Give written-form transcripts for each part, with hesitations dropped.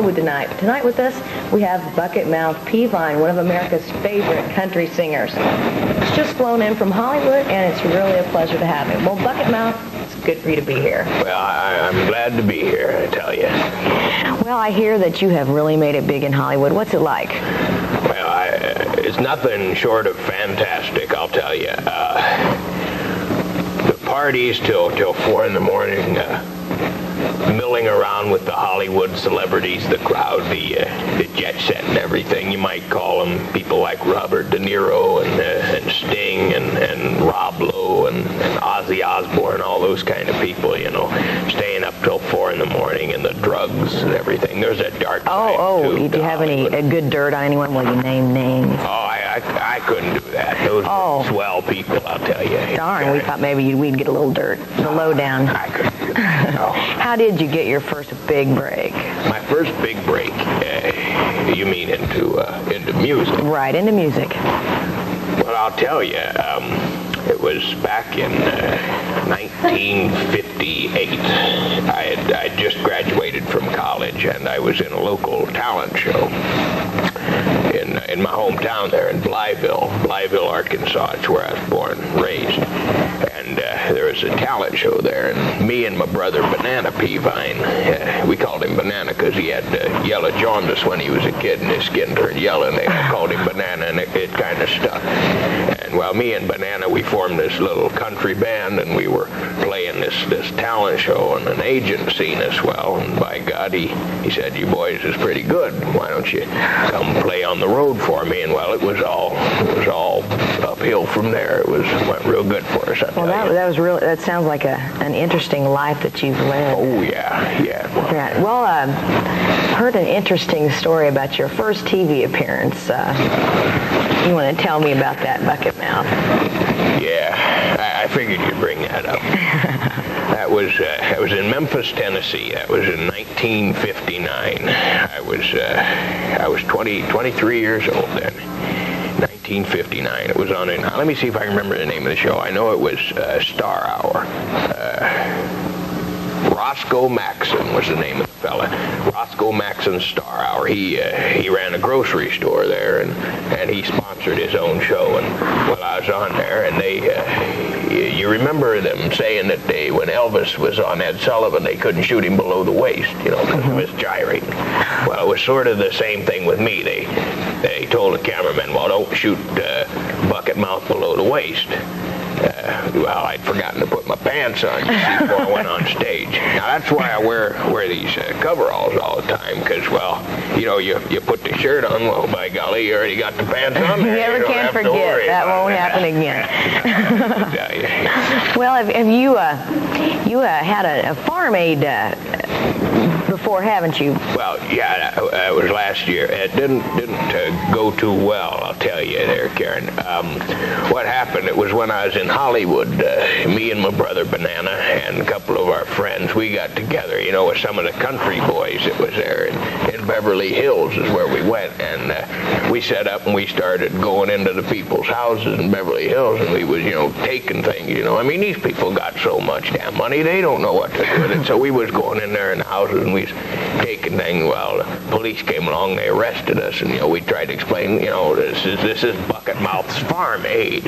Hollywood tonight. Tonight with us, we have Bucketmouth Peavine, one of America's favorite country singers. He's just flown in from Hollywood, and it's really a pleasure to have him. Well, Bucketmouth, it's good for you to be here. Well, I'm glad to be here, I tell you. Well, I hear that you have really made it big in Hollywood. What's it like? Well, it's nothing short of fantastic, I'll tell you. The parties till 4 in the morning, milling around with the Hollywood celebrities, the crowd, the jet set and everything. You might call them people like Robert De Niro and Sting and Rob Lowe and Ozzy Osbourne, all those kind of people, you know, staying up till 4 in the morning, and the drugs and everything. There's a dark side too. Do you have any good dirt on anyone? Will you name names? Oh, I couldn't do that. Those are swell people, I'll tell you. Darn, we thought maybe we'd get a little dirt, the lowdown. I couldn't do that, no. How did you get your first big break? My first big break, you mean into music? Right, into music. Well, I'll tell you, it was back in 1958. I just graduated from college, and I was in a local talent show in my hometown there in Blytheville, Arkansas. It's where I was born and raised. And there was a talent show there, and me and my brother Banana Peavine, we called him Banana because he had yellow jaundice when he was a kid, and his skin turned yellow, and they all called him Banana, and it kind of stuck. And well, me and Banana, we formed this little country band, and we were playing this talent show, and an agent seen us well, and by God, he said, "You boys is pretty good. Why don't you come play on the road for me?" And well, it was all uphill from there. It went real good for us. Well, that sounds like an interesting life that you've led. Oh yeah. Well, heard an interesting story about your first TV appearance. You want to tell me about that, Bucketmouth? Yeah, I figured you'd bring that up. That was in Memphis, Tennessee. That was in 1959. I was 23 years old then. 1959. It was on in. Let me see if I can remember the name of the show. I know it was Star Hour. Roscoe Maxon was the name of the fella. Roscoe Maxon's Star Hour. He ran a grocery store there, and he sponsored his own show. And well, I was on there, and you remember them saying that when Elvis was on Ed Sullivan, they couldn't shoot him below the waist, you know, because of his gyrating. Well, it was sort of the same thing with me. They told the cameraman, well, don't shoot Bucketmouth below the waist. Well, I'd forgotten to put my pants on, you see, before I went on stage. Now, that's why I wear these coveralls all the time, because, well, you know, you put the shirt on, well, by golly, you already got the pants on there. You never can forget. That won't happen again. Well, have you had a farm aid before, haven't you? Well, yeah, it was last year. It didn't go too well, I'll tell you there, Karen. What happened, it was when I was in Hollywood, me and my brother Banana and a couple of our friends, we got together, you know, with some of the country boys that was there in Beverly Hills is where we went, and we set up and we started going into the people's houses in Beverly Hills, and we was, you know, taking things, you know. I mean, these people got so much damn money, they don't know what to do with it, so we was going in there in the houses, and we was taking things. Well, the police came along, they arrested us, and, you know, we tried to explain, you know, this is Bucketmouth's farm aid.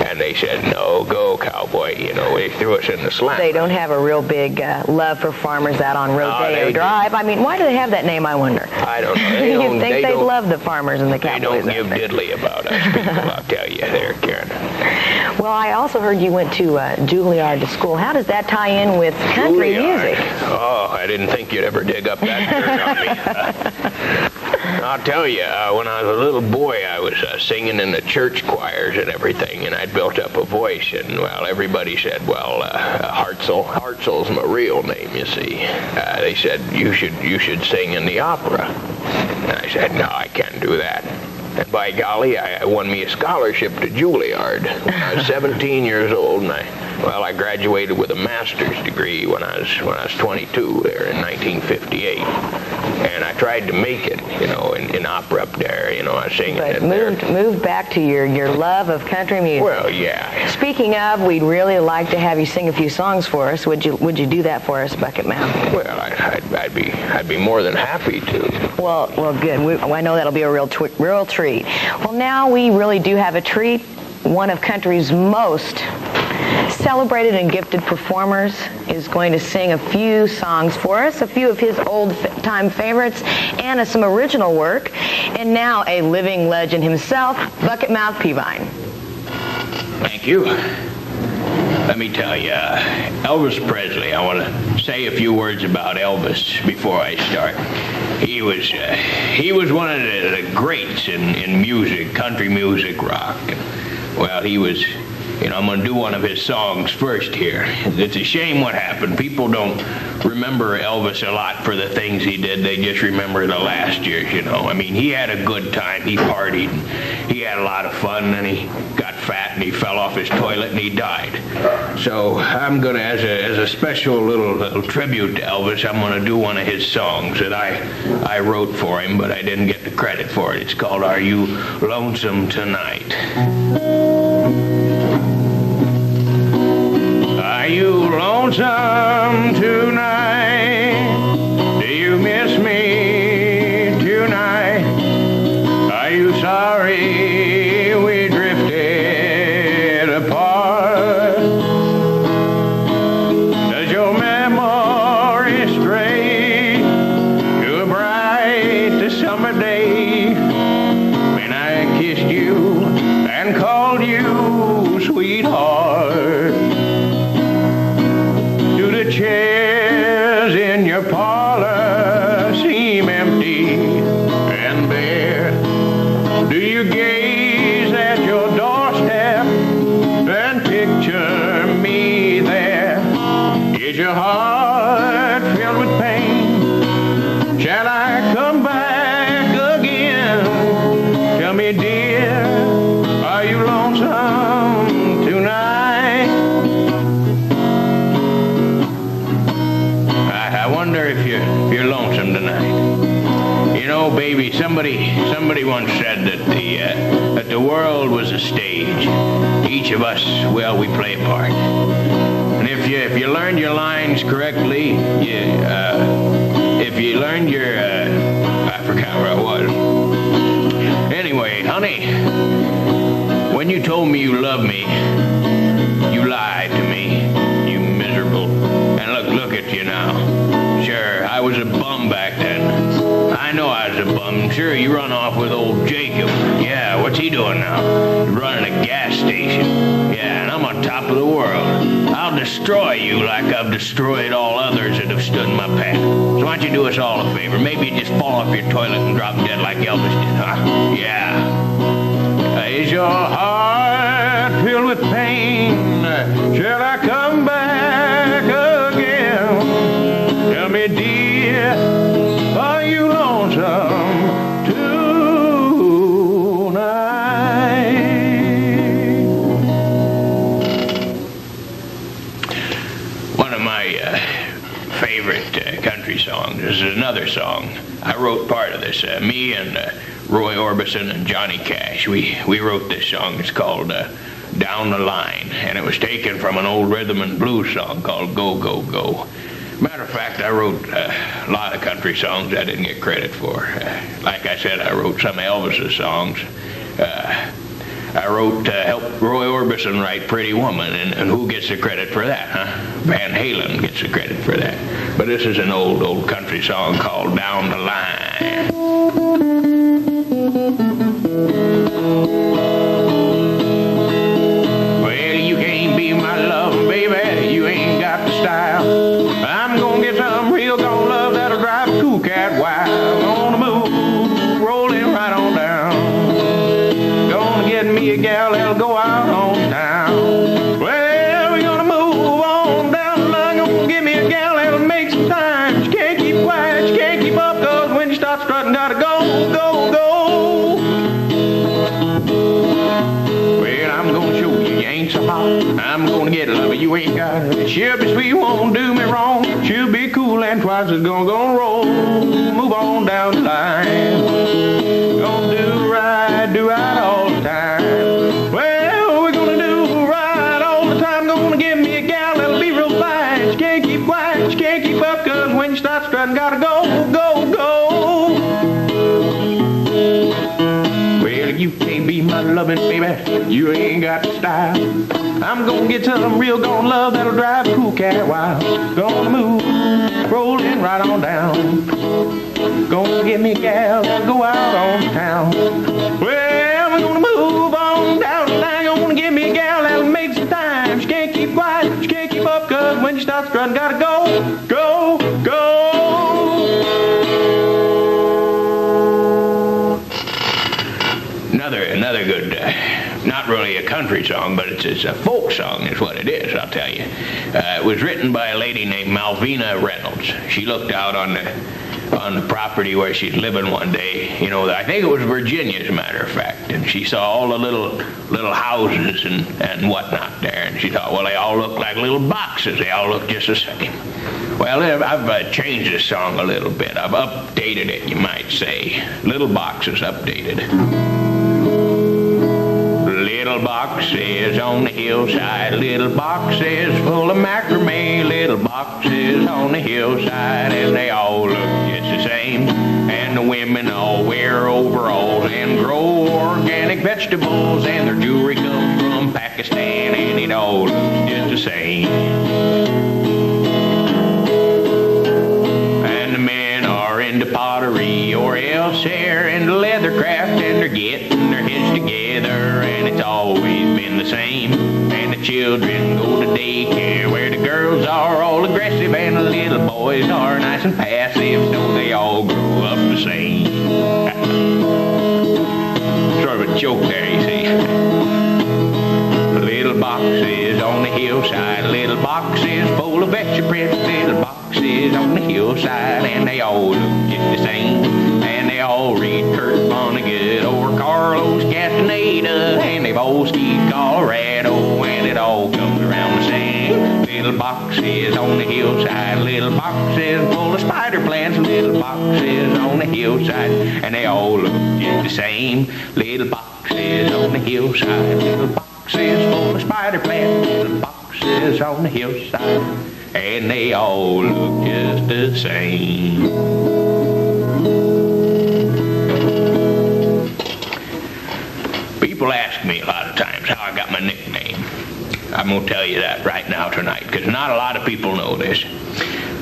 And they said, "No, go, cowboy." You know, they threw us in the slammer. They don't have a real big love for farmers out on Rodeo Drive. I mean, why do they have that name, I wonder? I don't know. You'd think they'd love the farmers and the cowboys. They don't give diddly about us people, I'll tell you there, Karen. Well, I also heard you went to Juilliard to school. How does that tie in with country music? Oh, I didn't think you'd ever dig up that dirt on me. I'll tell you, when I was a little boy, I was singing in the church choirs and everything, and I'd built up a voice, and, well, everybody said, well, Hartzell's my real name, you see. They said, you should sing in the opera. And I said, no, I can't do that. And by golly, I won me a scholarship to Juilliard when I was 17 years old, and I Well, I graduated with a master's degree when I was 22 there in 1958, and I tried to make it, you know, in opera up there. You know, I was singing But in there. moved back to your love of country music. Well, yeah. Speaking of, we'd really like to have you sing a few songs for us. Would you do that for us, Bucketmouth? Well, I'd be more than happy to. Well, good. I know that'll be a real treat. Well, now we really do have a treat. One of country's most celebrated and gifted performers is going to sing a few songs for us, a few of his old-time favorites, and some original work. And now a living legend himself, Bucketmouth Peavine. Thank you. Let me tell you, Elvis Presley, I want to say a few words about Elvis before I start. He was one of the greats in music, country music, rock. Well, he was, you know, I'm going to do one of his songs first here. It's a shame what happened. People don't remember Elvis a lot for the things he did. They just remember the last years, you know. I mean, he had a good time. He partied. And he had a lot of fun, and he got fat, and he fell off his toilet, and he died. So I'm going to, as a special little tribute to Elvis, I'm going to do one of his songs that I wrote for him, but I didn't get the credit for it. It's called Are You Lonesome Tonight? Are you lonesome tonight? Do you miss me tonight? Are you sorry we drifted apart? Does your memory stray to a bright summer day when I kissed you and called you sweetheart? Do the chairs in your parlor seem empty and bare? Do you gaze at your doorstep and picture me there? Is your heart filled with pain? Shall I come back again? Tell me, dear, are you lonesome tonight? I wonder if you're lonesome tonight. You know, baby, somebody once said that the world was a stage. Each of us, well, we play a part. And if you learned your lines correctly, if you learned your I forgot where I was. Anyway, honey, when you told me you loved me, you lied to me, you miserable. And look at you now. Sure, I was a bum back then. I know I was a bum. Sure, you run off with old Jacob. Yeah, what's he doing now? He's running a gas station. Yeah, and I'm on top of the world. I'll destroy you like I've destroyed all others that have stood in my path. So why don't you do us all a favor? Maybe just fall off your toilet and drop dead like Elvis did, huh? Yeah. Is your heart filled with pain? Shall I come back again? Tell me, dear, are you lonesome tonight? One of my favorite country songs is another song. I wrote part of this. Me and Roy Orbison and Johnny Cash, we wrote this song. It's called Down the Line, and it was taken from an old rhythm and blues song called Go, Go, Go. Matter of fact, I wrote a lot of country songs I didn't get credit for. Like I said, I wrote some of Elvis's songs. I helped Roy Orbison write Pretty Woman, and who gets the credit for that, huh? Van Halen gets the credit for that. But this is an old country song called Down the Line. Well, you can't be my love, baby, you ain't got the style. I'm gonna get some real gone love that'll drive a cool cat wild. On the move, rolling right on down. Gonna get me a gal that'll go out on town. Well, we're gonna move on down the line. Gonna get me a gal that'll make some time. She can't keep quiet, she can't keep up, 'cause when she starts strutting down ain't so hot. I'm gonna get a lover you ain't got. She'll be sweet, won't do me wrong. She'll be cool and twice as gonna roll. Move on down the line. Gonna do right all the time. Well, we're gonna do right all the time. Gonna give me a gal that'll be real fine. She can't keep quiet, she can't keep up, cause when she starts strutting, gotta go, go, go. Well, you can't be my loving baby, you ain't got the style. I'm gonna get some real gone love that'll drive a cool cat wild. Gonna move, rolling right on down. Gonna get me a gal that'll go out on the town. Well, we're gonna move on down the line. Gonna get me a gal that'll make some time. She can't keep quiet, she can't keep up, cause when she starts strutting, gotta go, go, go. Another good, not really a country song, but it's a folk song is what it is, I'll tell you. It was written by a lady named Malvina Reynolds. She looked out on the property where she's living one day. You know, I think it was Virginia, as a matter of fact. And she saw all the little houses and whatnot there. And she thought, well, they all look like little boxes. They all look just the same. Well, I've changed this song a little bit. I've updated it, you might say. Little boxes updated. Little boxes on the hillside, little boxes full of macrame, little boxes on the hillside, and they all look just the same. And the women all wear overalls and grow organic vegetables, and their jewelry comes from Pakistan, and it all looks just the same. And the men are into pottery or else they're into leathercraft, and they're getting their heads together, and it's always been the same. And the children go to daycare where the girls are all aggressive and the little boys are nice and passive, so they all grow up the same. Sort of a joke there, you see. Little boxes on the hillside, little boxes full of extra prints, little boxes on the hillside, and they all look just the same. And they all read Kurt Vonnegut or Carlos Castaneda, and they've all skied Colorado, and it all comes around the same. Little boxes on the hillside, little boxes full of spider plants, little boxes on the hillside, and they all look just the same. Little boxes on the hillside, little boxes full of spider plants, little boxes on the hillside, and they all look just the same. People ask me a lot of times how I got my nickname. I'm going to tell you that right now tonight, because not a lot of people know this.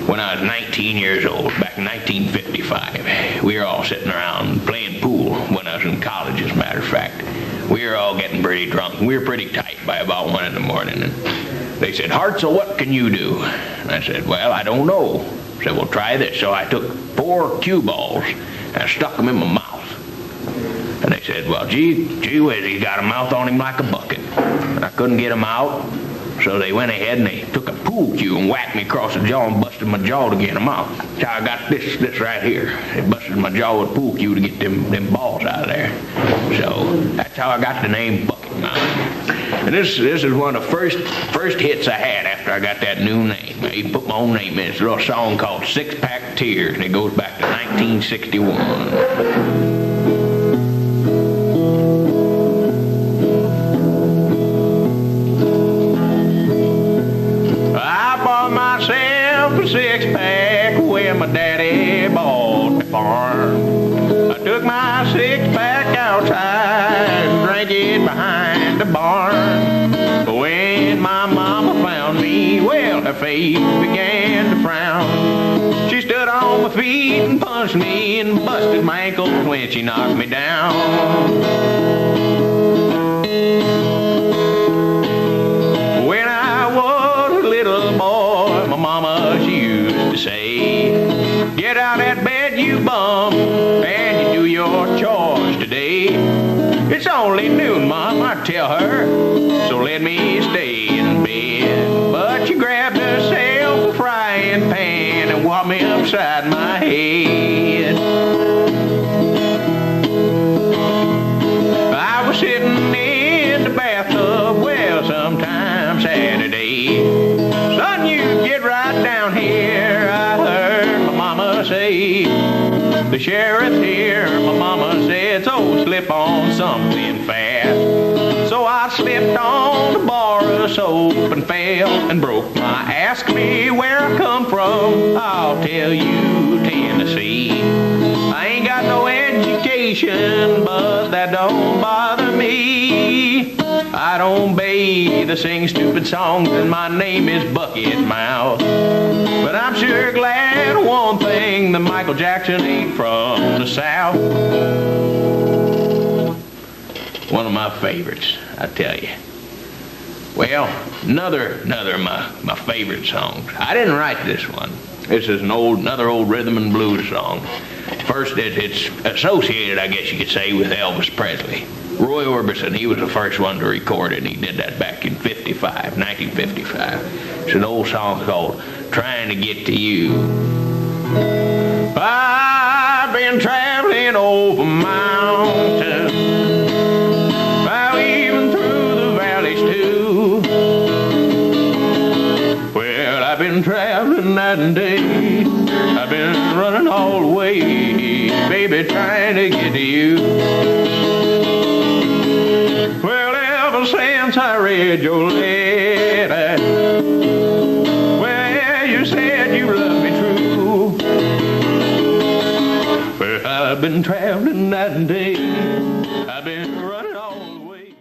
When I was 19 years old, back in 1955, we were all sitting around playing pool when I was in college, as a matter of fact. We were all getting pretty drunk. We were pretty tight by about 1 in the morning. And they said, Hartzell, what can you do? And I said, well, I don't know. I said, well, try this. So I took 4 cue balls and I stuck them in my mouth. And they said, well, gee whiz, he's got a mouth on him like a bucket. And I couldn't get him out, so they went ahead and they took a pool cue and whacked me across the jaw and busted my jaw to get him out. That's how I got this right here. They busted my jaw with a pool cue to get them balls out of there. So that's how I got the name Bucketmouth. And this is one of the first hits I had after I got that new name. I even put my own name in. It's a little song called Six Pack Tears, and it goes back to 1961. Myself a 6-pack when my daddy bought the farm. I took my 6-pack outside and drank it behind the barn. But when my mama found me, well, her face began to frown. She stood on my feet and punched me and busted my ankles when she knocked me down. Mama, she used to say, get out that bed, you bum, and you do your chores today. It's only noon, Mom, I tell her, so let me stay in bed. But she grabbed herself a frying pan and whopped me upside my head. I was sitting in the bathtub, well, son, The sheriff's here, my mama said, so slip on something fast. So I slipped on a bar of soap and fell and broke my. Ask me where I come from, I'll tell you Tennessee. I ain't got no education, but that don't bother me. I don't bathe or sing stupid songs, and my name is Bucketmouth. But I'm sure glad of one thing, that Michael Jackson ain't from the South. One of my favorites, I tell you. Well, another of my favorite songs. I didn't write this one. This is another old rhythm and blues song. First, it's associated, I guess you could say, with Elvis Presley. Roy Orbison, he was the first one to record it, and he did that back in 1955. It's an old song called Trying to Get to You. I've been traveling over mountains, even through the valleys too. Well, I've been traveling night and day, I've been running all the way, baby, trying to get to you. Well, ever since I read your letter, well, you said you loved me true. Well, I've been traveling night and day, I've been